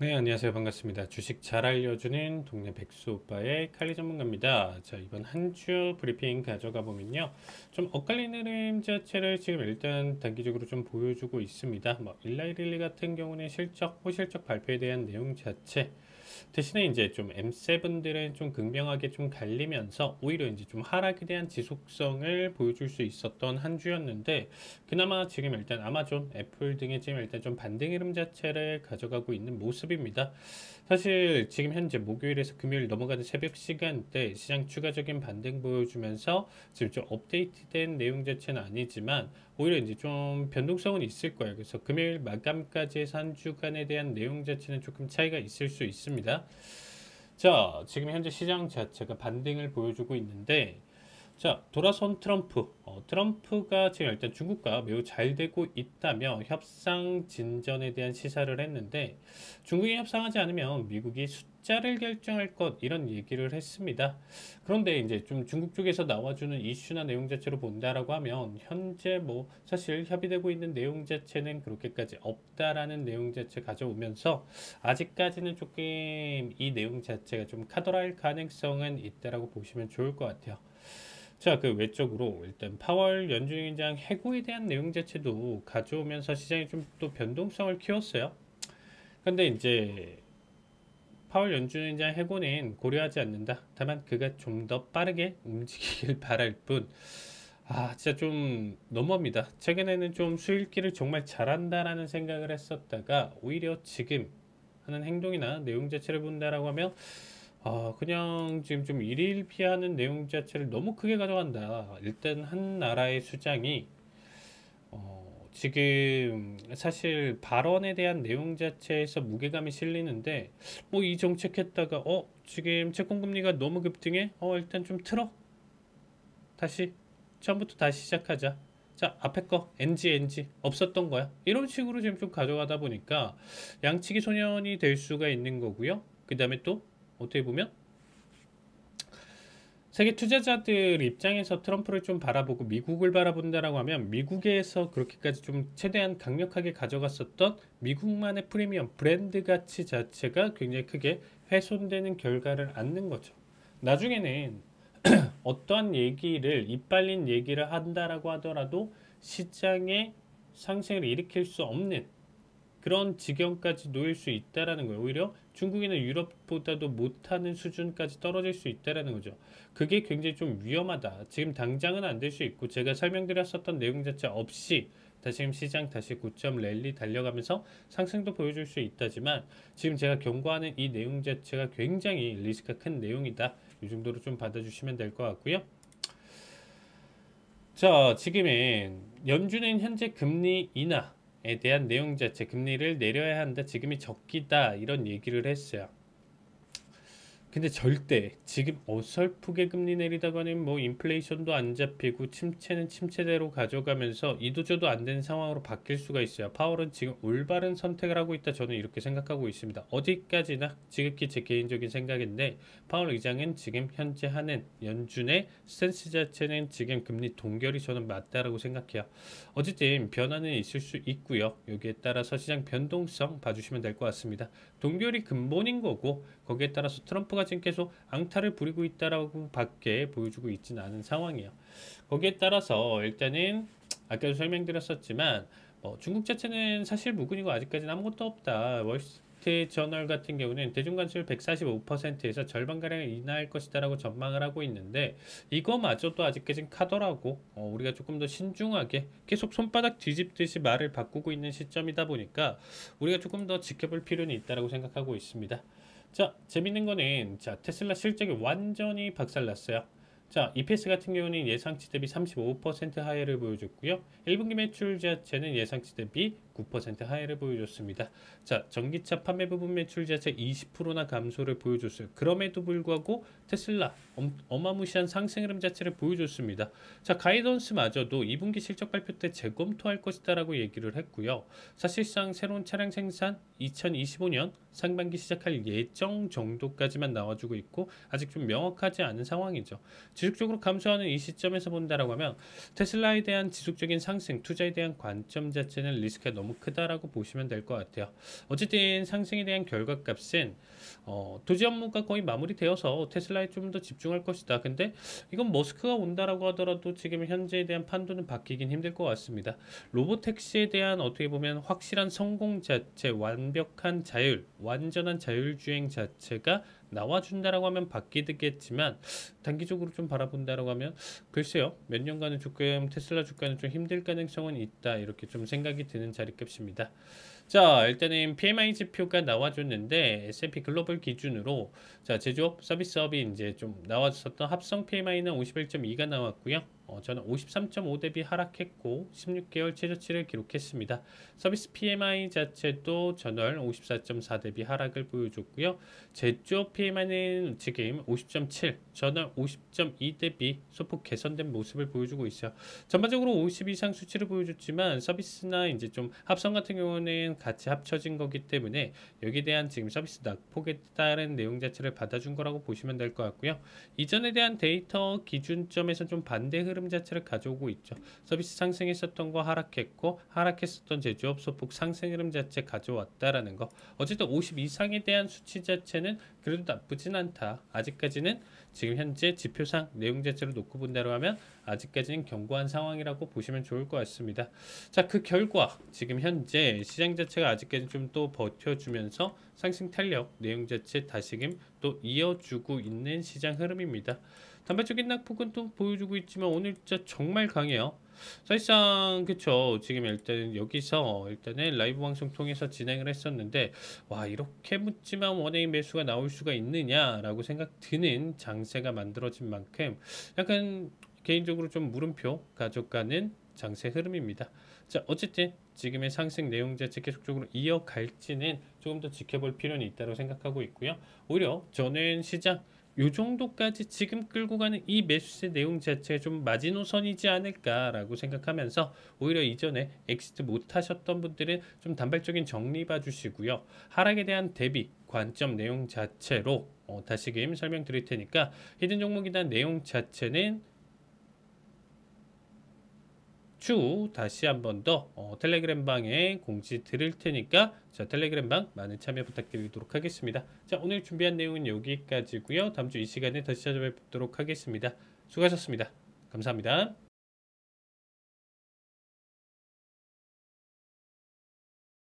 네, 안녕하세요. 반갑습니다. 주식 잘 알려주는 동네 백수 오빠의 칼리 전문가입니다. 자, 이번 한 주 브리핑 가져가 보면요. 좀 엇갈리는 흐름 자체를 지금 일단 단기적으로 좀 보여주고 있습니다. 뭐, 일라이릴리 같은 경우는 실적, 호실적 발표에 대한 내용 자체, 대신에 이제 좀 M7들은 좀 극명하게 좀 갈리면서 오히려 이제 좀 하락에 대한 지속성을 보여줄 수 있었던 한 주였는데, 그나마 지금 일단 아마존, 애플 등의 지금 일단 좀 반등 흐름 자체를 가져가고 있는 모습입니다. 사실 지금 현재 목요일에서 금요일 넘어가는 새벽 시간대 시장 추가적인 반등 보여주면서 지금 좀 업데이트된 내용 자체는 아니지만 오히려 이제 좀 변동성은 있을 거예요. 그래서 금요일 마감까지 해서 한 주간에 대한 내용 자체는 조금 차이가 있을 수 있습니다. 자, 지금 현재 시장 자체가 반등을 보여주고 있는데, 자, 돌아선 트럼프. 트럼프가 지금 일단 중국과 매우 잘 되고 있다며 협상 진전에 대한 시사를 했는데, 중국이 협상하지 않으면 미국이 숫자를 결정할 것, 이런 얘기를 했습니다. 그런데 이제 좀 중국 쪽에서 나와주는 이슈나 내용 자체로 본다라고 하면, 현재 뭐 사실 협의되고 있는 내용 자체는 그렇게까지 없다라는 내용 자체 가져오면서, 아직까지는 조금 이 내용 자체가 좀 카더라일 가능성은 있다라고 보시면 좋을 것 같아요. 자, 그 외적으로 일단 파월 연준의장 해고에 대한 내용 자체도 가져오면서 시장이 좀 또 변동성을 키웠어요. 근데 이제 파월 연준의장 해고는 고려하지 않는다. 다만 그가 좀 더 빠르게 움직이길 바랄 뿐. 진짜 좀 너무합니다. 최근에는 좀 수일기를 정말 잘한다라는 생각을 했었다가 오히려 지금 하는 행동이나 내용 자체를 본다라고 하면 그냥 지금 좀 일일 피하는 내용 자체를 너무 크게 가져간다. 일단 한 나라의 수장이 지금 사실 발언에 대한 내용 자체에서 무게감이 실리는데 뭐 이 정책 했다가 지금 채권금리가 너무 급등해 일단 좀 틀어 다시 처음부터 다시 시작하자. 자, 앞에 거 NG 없었던 거야. 이런 식으로 지금 좀 가져가다 보니까 양치기 소년이 될 수가 있는 거고요. 그 다음에 또 어떻게 보면 세계 투자자들 입장에서 트럼프를 좀 바라보고 미국을 바라본다라고 하면 미국에서 그렇게까지 좀 최대한 강력하게 가져갔었던 미국만의 프리미엄 브랜드 가치 자체가 굉장히 크게 훼손되는 결과를 낳는 거죠. 나중에는 어떠한 얘기를 이빨린 얘기를 한다라고 하더라도 시장의 상승을 일으킬 수 없는 그런 지경까지 놓일 수 있다라는 거예요. 오히려 중국이나 유럽보다도 못하는 수준까지 떨어질 수 있다라는 거죠. 그게 굉장히 좀 위험하다. 지금 당장은 안 될 수 있고 제가 설명드렸었던 내용 자체 없이 다시 시장 다시 고점 랠리 달려가면서 상승도 보여줄 수 있다지만 지금 제가 경고하는 이 내용 자체가 굉장히 리스크가 큰 내용이다. 이 정도로 좀 받아주시면 될 것 같고요. 자, 지금은 연준은 현재 금리 인하에 대한 내용 자체, 금리를 내려야 한다. 지금이 적기다. 이런 얘기를 했어요. 근데 절대 지금 어설프게 금리 내리다가는 뭐 인플레이션도 안 잡히고 침체는 침체대로 가져가면서 이도저도 안 되는 상황으로 바뀔 수가 있어요. 파월은 지금 올바른 선택을 하고 있다. 저는 이렇게 생각하고 있습니다. 어디까지나 지극히 제 개인적인 생각인데 파월 의장은 지금 현재 하는 연준의 스탠스 자체는 지금 금리 동결이 저는 맞다라고 생각해요. 어쨌든 변화는 있을 수 있고요. 여기에 따라서 시장 변동성 봐주시면 될 것 같습니다. 동결이 근본인 거고 거기에 따라서 트럼프가 지금 계속 앙탈을 부리고 있다라고 밖에 보여주고 있지는 않은 상황이에요. 거기에 따라서 일단은 아까도 설명드렸었지만 중국 자체는 사실 무근이고 아직까지는 아무것도 없다. 월스트리트 저널 같은 경우는 대중 관심을 145%에서 절반가량 인하할 것이다라고 전망을 하고 있는데 이거마저도 아직까지는 카더라고 우리가 조금 더 신중하게 계속 손바닥 뒤집듯이 말을 바꾸고 있는 시점이다 보니까 우리가 조금 더 지켜볼 필요는 있다라고 생각하고 있습니다. 자, 재밌는 거는 자, 테슬라 실적이 완전히 박살났어요. 자, EPS 같은 경우는 예상치 대비 35% 하회를 보여줬고요. 1분기 매출 자체는 예상치 대비 9% 하회를 보여줬습니다. 자, 전기차 판매 부분 매출 자체 20%나 감소를 보여줬어요. 그럼에도 불구하고 테슬라 어마무시한 상승 흐름 자체를 보여줬습니다. 자, 가이던스마저도 2분기 실적 발표 때 재검토할 것이다라고 얘기를 했고요. 사실상 새로운 차량 생산 2025년 상반기 시작할 예정 정도까지만 나와주고 있고 아직 좀 명확하지 않은 상황이죠. 지속적으로 감소하는 이 시점에서 본다라고 하면 테슬라에 대한 지속적인 상승, 투자에 대한 관점 자체는 리스크가 너무 너무 크다라고 보시면 될 것 같아요. 어쨌든 상승에 대한 결과값은 도지 업무가 거의 마무리되어서 테슬라에 좀 더 집중할 것이다. 근데 이건 머스크가 온다라고 하더라도 지금 현재에 대한 판도는 바뀌긴 힘들 것 같습니다. 로보택시에 대한 어떻게 보면 확실한 성공 자체, 완벽한 자율, 완전한 자율주행 자체가 나와준다라고 하면 바뀌겠지만 단기적으로 좀 바라본다라고 하면 글쎄요, 몇 년간은 조금 테슬라 주가는 좀 힘들 가능성은 있다, 이렇게 좀 생각이 드는 자리값입니다. 자, 일단은 PMI 지표가 나와줬는데 S&P 글로벌 기준으로 자, 제조업 서비스업이 이제 좀 나왔었던 합성 PMI는 51.2가 나왔고요. 저는 53.5 대비 하락했고 16개월 최저치를 기록했습니다. 서비스 PMI 자체도 전월 54.4 대비 하락을 보여줬고요. 제조업 PMI는 지금 50.7, 전월 50.2 대비 소폭 개선된 모습을 보여주고 있어요. 전반적으로 50 이상 수치를 보여줬지만 서비스나 이제 좀 합성 같은 경우는 같이 합쳐진 거기 때문에 여기에 대한 지금 서비스 낙폭에 따른 내용 자체를 받아준 거라고 보시면 될 것 같고요. 이전에 대한 데이터 기준점에서 좀 반대 흐름 자체를 가져오고 있죠. 서비스 상승했었던 거 하락했고 하락했었던 제조업 소폭 상승 흐름 자체 가져왔다라는 거. 어쨌든 50 이상에 대한 수치 자체는 그래도 나쁘진 않다. 아직까지는 지금 현재 지표상 내용 자체를 놓고 본다고 하면 아직까지는 견고한 상황이라고 보시면 좋을 것 같습니다. 자, 그 결과 지금 현재 시장 자체가 아직까지 좀 또 버텨주면서 상승 탄력 내용 자체 다시금 또 이어주고 있는 시장 흐름입니다. 단발적인 낙폭은 또 보여주고 있지만 오늘 진짜 정말 강해요. 사실상 그쵸, 지금 일단 여기서 일단은 라이브 방송 통해서 진행을 했었는데 와, 이렇게 묻지만 원웨이 매수가 나올 수가 있느냐라고 생각 드는 장세가 만들어진 만큼 약간 개인적으로 좀 물음표 가져가는 장세 흐름입니다. 자, 어쨌든 지금의 상승 내용 자체 계속적으로 이어갈지는 조금 더 지켜볼 필요는 있다고 생각하고 있고요. 오히려 저는 시장 요 정도까지 지금 끌고 가는 이 매수세 내용 자체가 좀 마지노선이지 않을까라고 생각하면서 오히려 이전에 엑시트 못 하셨던 분들은 좀 단발적인 정리 봐주시고요. 하락에 대한 대비 관점 내용 자체로 다시금 설명드릴 테니까 히든 종목에 대한 내용 자체는 추후 다시 한 번 더 텔레그램 방에 공지 드릴 테니까 자, 텔레그램 방 많은 참여 부탁드리도록 하겠습니다. 자, 오늘 준비한 내용은 여기까지고요. 다음 주 이 시간에 다시 찾아뵙도록 하겠습니다. 수고하셨습니다. 감사합니다.